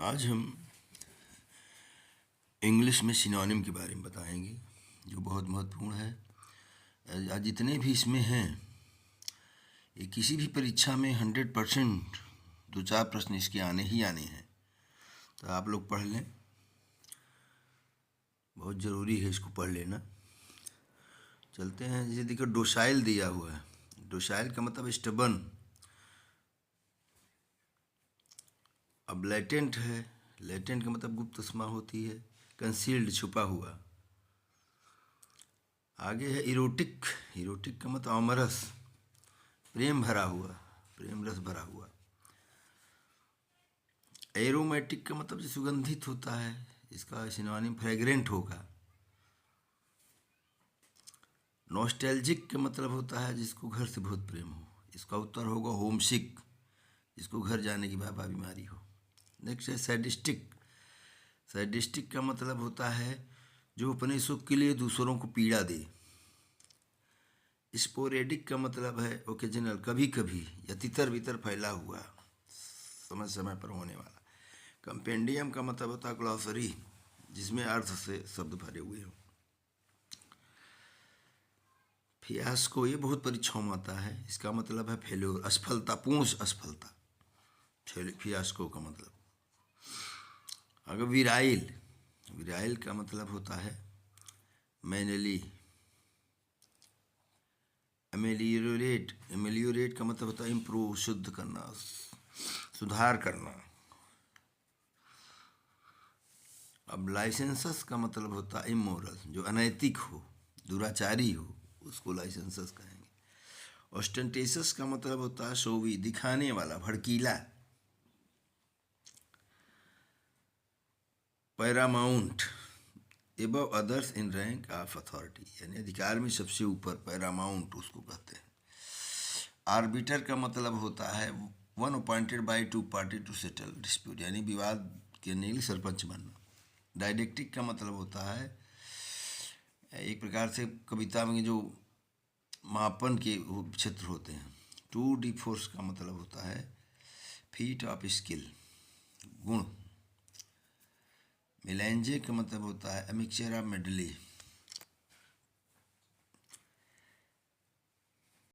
आज हम इंग्लिश में सिनोनिम के बारे में बताएंगे जो बहुत महत्वपूर्ण है। आज जितने भी इसमें हैं ये किसी भी परीक्षा में 100% 2-4 प्रश्न इसके आने ही आने हैं, तो आप लोग पढ़ लें, बहुत ज़रूरी है इसको पढ़ लेना। चलते हैं। जैसे देखो डोसाइल दिया हुआ है। डोसाइल का मतलब स्टबन। अब लेटेंट है। लेटेंट का मतलब गुप्तस्मा होती है, कंसील्ड छुपा हुआ। आगे है इरोटिक। इरोटिक का मतलब अमरस, प्रेम भरा हुआ, प्रेम रस भरा हुआ। एरोमेटिक का मतलब जो सुगंधित होता है, इसका सिनोनिम फ्रेग्रेंट होगा। नॉस्टैल्जिक का मतलब होता है जिसको घर से बहुत प्रेम हो। इसका उत्तर होगा होमसिक, जिसको घर जाने की बाबा बीमारी हो। नेक्स्ट है सैडिस्टिक। सैडिस्टिक का मतलब होता है जो अपने सुख के लिए दूसरों को पीड़ा दे। स्पोरेडिक का मतलब है ओकेजनल, कभी कभी या तितर बितर फैला हुआ, समय समय पर होने वाला। कंपेंडियम का मतलब होता है ग्लॉसरी, जिसमें अर्थ से शब्द भरे हुए हों। फियास्को ये बहुत परीक्षाओं में आता है। इसका मतलब है फेल्योर, असफलता, पूर्ण असफलता, फियास्को का मतलब। अगर विराइल, विराइल का मतलब होता है मैनली। एमेलियोरेट, एमेलियोरेट का मतलब होता है इम्प्रूव, शुद्ध करना, सुधार करना। अब लाइसेंसस का मतलब होता है इमोरल, जो अनैतिक हो, दुराचारी हो, उसको लाइसेंसस कहेंगे। ऑस्टेंटेशस का मतलब होता है शोवी, दिखाने वाला, भड़कीला। Paramount, above others in rank of authority, यानी अधिकार में सबसे ऊपर, पैरामाउंट उसको कहते हैं। आर्बिटर का मतलब होता है one appointed by two party to settle dispute, यानी विवाद के लिए सरपंच बनना। डायडेक्टिक का मतलब होता है एक प्रकार से कविता में जो मापन के क्षेत्र होते हैं। टू डी फोर्स का मतलब होता है फीट ऑफ स्किल, गुण। मिलेंजे का मतलब होता है मिक्सचर ऑफ मेडली,